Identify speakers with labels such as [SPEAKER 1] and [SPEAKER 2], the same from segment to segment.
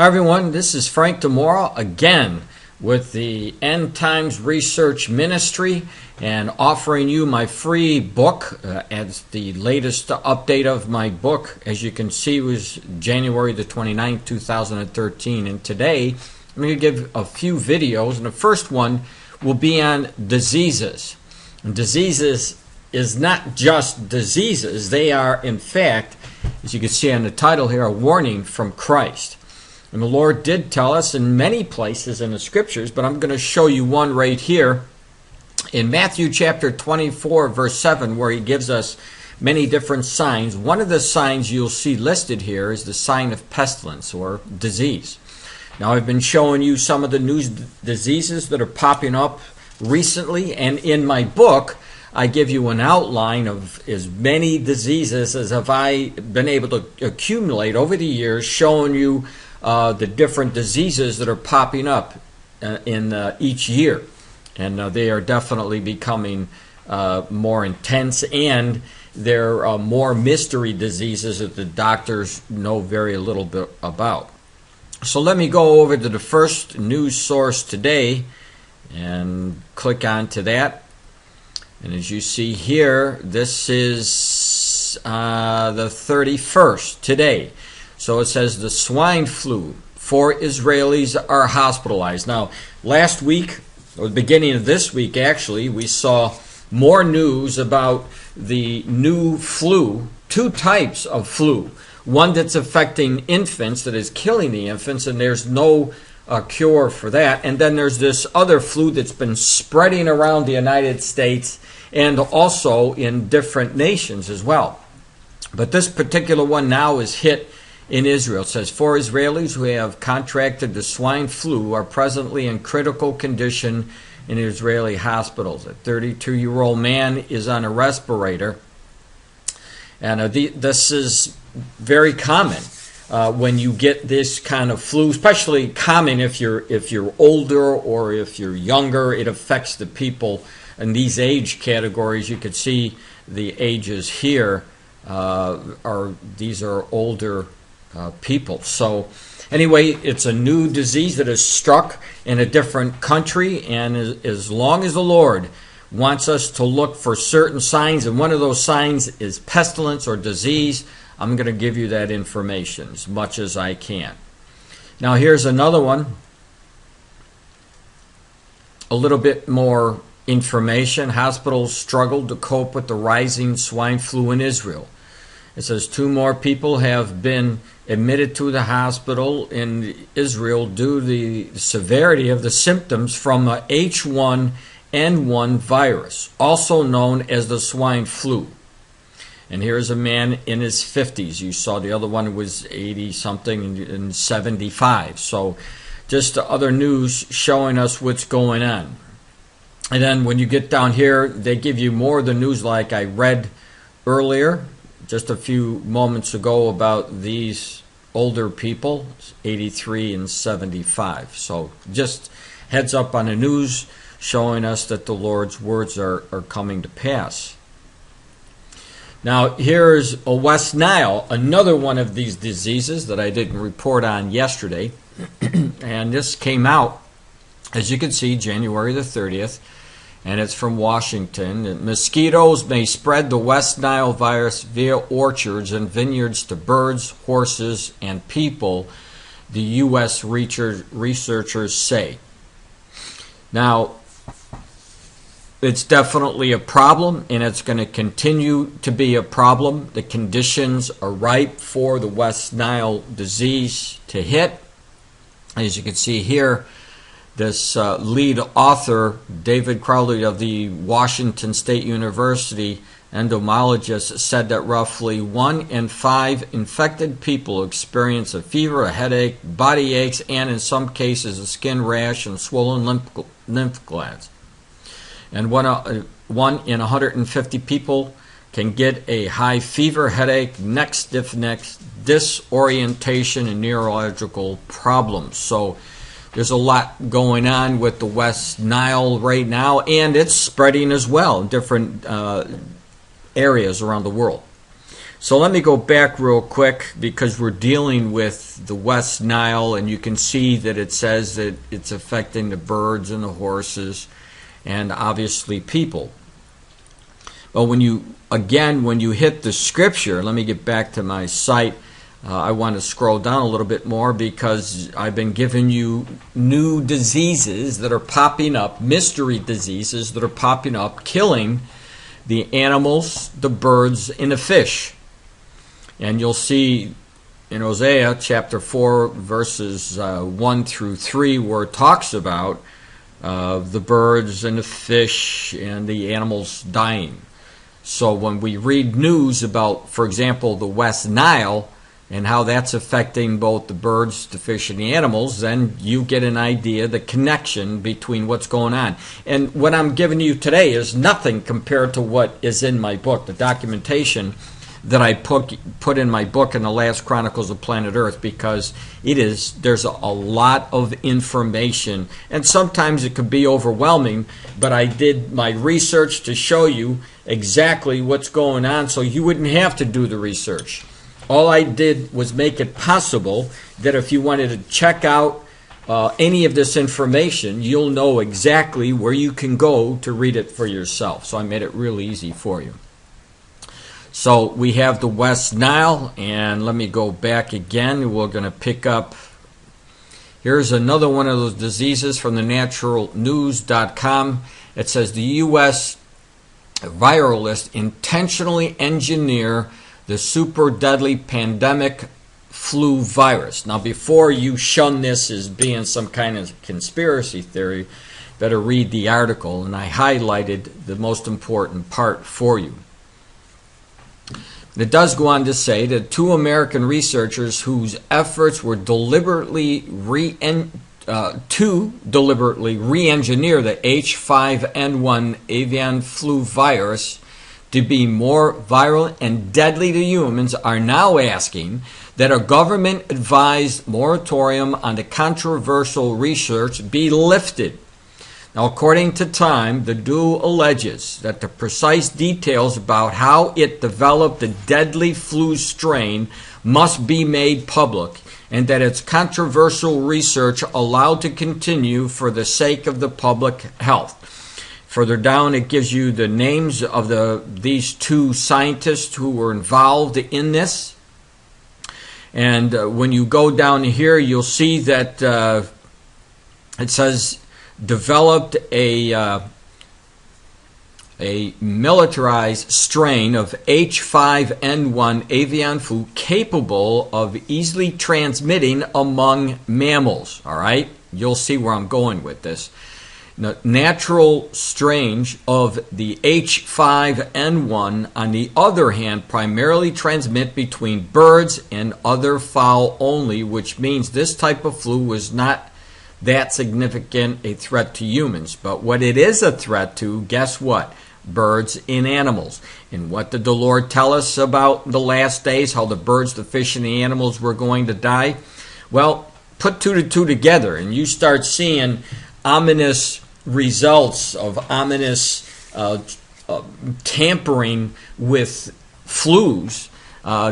[SPEAKER 1] Hi everyone, this is Frank DeMora again with the End Times Research Ministry and offering you my free book as the latest update of my book. As you can see, was January the 29th, 2013, and today I'm going to give a few videos, and the first one will be on diseases. And diseases is not just diseases, they are in fact, as you can see on the title here, a warning from Christ. And the Lord did tell us in many places in the Scriptures, but I'm going to show you one right here in Matthew chapter 24, verse 7, where He gives us many different signs. One of the signs you'll see listed here is the sign of pestilence or disease. Now, I've been showing you some of the new diseases that are popping up recently, and in my book, I give you an outline of as many diseases as have I been able to accumulate over the years, showing you the different diseases that are popping up in each year. And they are definitely becoming more intense, and they're more mystery diseases that the doctors know very little bit about. So let me go over to the first news source today and click on to that. And as you see here, this is the 31st today. So it says the swine flu. 4 Israelis are hospitalized. Now, last week, or the beginning of this week actually, we saw more news about the new flu, 2 types of flu. One that's affecting infants, that is killing the infants, and there's no cure for that. And then there's this other flu that's been spreading around the United States and also in different nations as well. But this particular one now is hit in Israel. It says 4 Israelis who have contracted the swine flu are presently in critical condition in Israeli hospitals. A 32-year-old man is on a respirator, and this is very common when you get this kind of flu, especially common if you're older or if you're younger. It affects the people in these age categories. You could see the ages here these are older people. So anyway, it's a new disease that has struck in a different country, and as long as the Lord wants us to look for certain signs, and one of those signs is pestilence or disease, I'm going to give you that information as much as I can. Now here's another one, a little bit more information. Hospitals struggled to cope with the rising swine flu in Israel. It says 2 more people have been admitted to the hospital in Israel due to the severity of the symptoms from a H1N1 virus, also known as the swine flu. And here's a man in his 50s. You saw the other one was 80-something and 75. So just the other news showing us what's going on. And then when you get down here, they give you more of the news like I read earlier, just a few moments ago, about these older people, 83 and 75. So just heads up on the news showing us that the Lord's words are coming to pass. Now here's a West Nile, another one of these diseases that I didn't report on yesterday. And this came out, as you can see, January the 30th. And it's from Washington. Mosquitoes may spread the West Nile virus via orchards and vineyards to birds, horses, and people, the U.S. researchers say. Now, it's definitely a problem, and it's going to continue to be a problem. The conditions are ripe for the West Nile disease to hit. As you can see here, this lead author, David Crowley of the Washington State University entomologist, said that roughly 1 in 5 infected people experience a fever, a headache, body aches, and in some cases a skin rash and swollen lymph glands. And 1 in 150 people can get a high fever, headache, neck stiffness, disorientation, and neurological problems. So there's a lot going on with the West Nile right now, and it's spreading as well in different areas around the world. So let me go back real quick because we're dealing with the West Nile, and you can see that it says that it's affecting the birds and the horses and obviously people. But when you hit the scripture, let me get back to my site. I want to scroll down a little bit more because I've been giving you new diseases that are popping up, mystery diseases that are popping up, killing the animals, the birds, and the fish. And you'll see in Hosea chapter 4, verses 1 through 3, where it talks about the birds and the fish and the animals dying. So when we read news about, for example, the West Nile and how that's affecting both the birds, the fish, and the animals, then you get an idea, the connection between what's going on. And what I'm giving you today is nothing compared to what is in my book, the documentation that I put in my book in the last Chronicles of Planet Earth, because there's a lot of information, and sometimes it could be overwhelming, but I did my research to show you exactly what's going on so you wouldn't have to do the research. All I did was make it possible that if you wanted to check out any of this information, you'll know exactly where you can go to read it for yourself. So I made it real easy for you. So we have the West Nile, and let me go back again. We're going to pick up. Here's another one of those diseases from the naturalnews.com. It says the U.S. viralists intentionally engineer the super deadly pandemic flu virus. Now, before you shun this as being some kind of conspiracy theory, better read the article, and I highlighted the most important part for you. It does go on to say that 2 American researchers whose efforts were deliberately re-engineer the H5N1 avian flu virus to be more viral and deadly to humans are now asking that a government-advised moratorium on the controversial research be lifted. Now, according to Time, the duo alleges that the precise details about how it developed the deadly flu strain must be made public, and that its controversial research allowed to continue for the sake of the public health. Further down, it gives you the names of these 2 scientists who were involved in this. And when you go down here, you'll see that it says developed a militarized strain of H5N1 avian flu capable of easily transmitting among mammals. All right? You'll see where I'm going with this. The natural strains of the H5N1, on the other hand, primarily transmit between birds and other fowl only, which means this type of flu was not that significant a threat to humans. But what it is a threat to, guess what? Birds and animals. And what did the Lord tell us about the last days, how the birds, the fish, and the animals were going to die? Well, put 2 to 2 together, and you start seeing ominous results of ominous tampering with flus,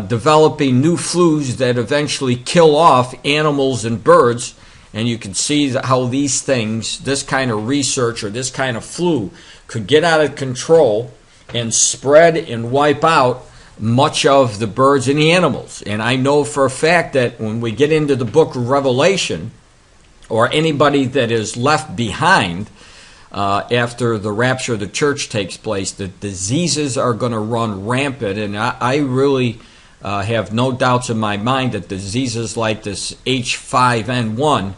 [SPEAKER 1] developing new flus that eventually kill off animals and birds. And you can see how these things, this kind of research or this kind of flu, could get out of control and spread and wipe out much of the birds and the animals. And I know for a fact that when we get into the book of Revelation, or anybody that is left behind after the rapture of the church takes place, the diseases are going to run rampant. And I really have no doubts in my mind that diseases like this H5N1,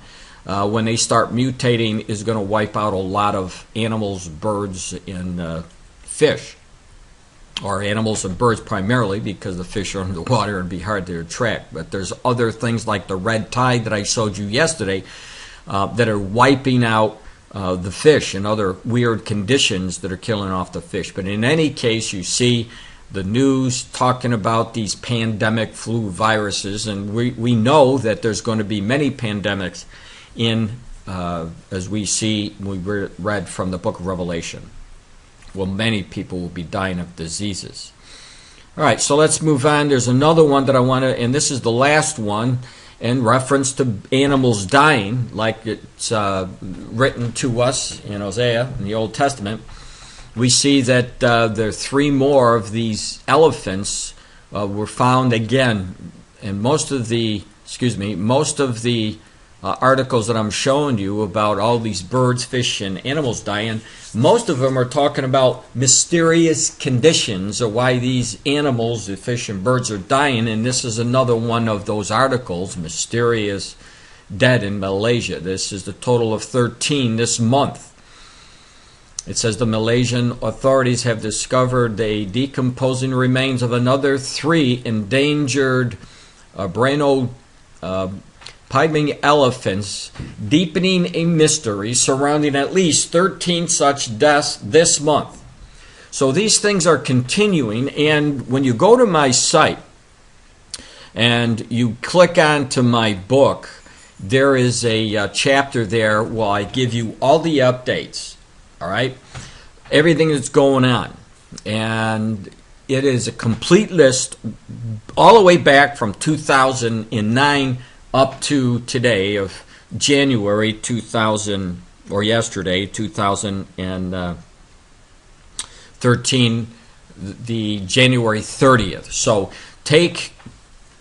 [SPEAKER 1] when they start mutating, is going to wipe out a lot of animals, birds, and fish. Or animals and birds primarily, because the fish are under the water and be hard to attract. But there's other things like the red tide that I showed you yesterday that are wiping out the fish and other weird conditions that are killing off the fish. But in any case, you see the news talking about these pandemic flu viruses, and we know that there's going to be many pandemics as we read from the book of Revelation. Well, many people will be dying of diseases. All right, so let's move on. There's another one that I want to, and this is the last one in reference to animals dying, like it's written to us in Hosea in the Old Testament. We see that there are 3 more of these elephants were found again, and most of the articles that I'm showing you about all these birds, fish, and animals dying, most of them are talking about mysterious conditions or why these animals, the fish and birds, are dying, and this is another one of those articles, mysterious dead in Malaysia. This is the total of 13 this month. It says the Malaysian authorities have discovered the decomposing remains of another 3 endangered Borneo pygmy elephants, deepening a mystery surrounding at least 13 such deaths this month. So these things are continuing, and when you go to my site and you click onto my book, there is a chapter there where I give you all the updates, all right? Everything that's going on. And it is a complete list all the way back from 2009 up to today of January 2000, or yesterday, 2013, the January 30th. So take,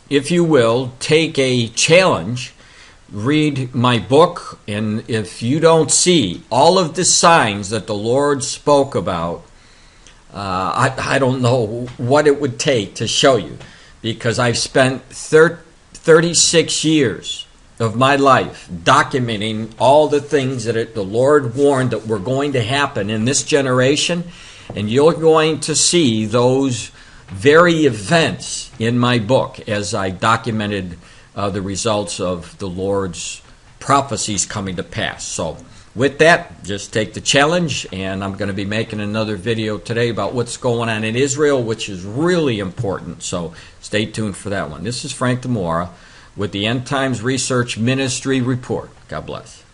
[SPEAKER 1] if you will, take a challenge, read my book, and if you don't see all of the signs that the Lord spoke about, I don't know what it would take to show you, because I've spent 36 years of my life documenting all the things that the Lord warned that were going to happen in this generation, and you're going to see those very events in my book as I documented the results of the Lord's prophecies coming to pass. So with that, just take the challenge, and I'm going to be making another video today about what's going on in Israel, which is really important. So stay tuned for that one. This is Frank DeMora with the End Times Research Ministry Report. God bless.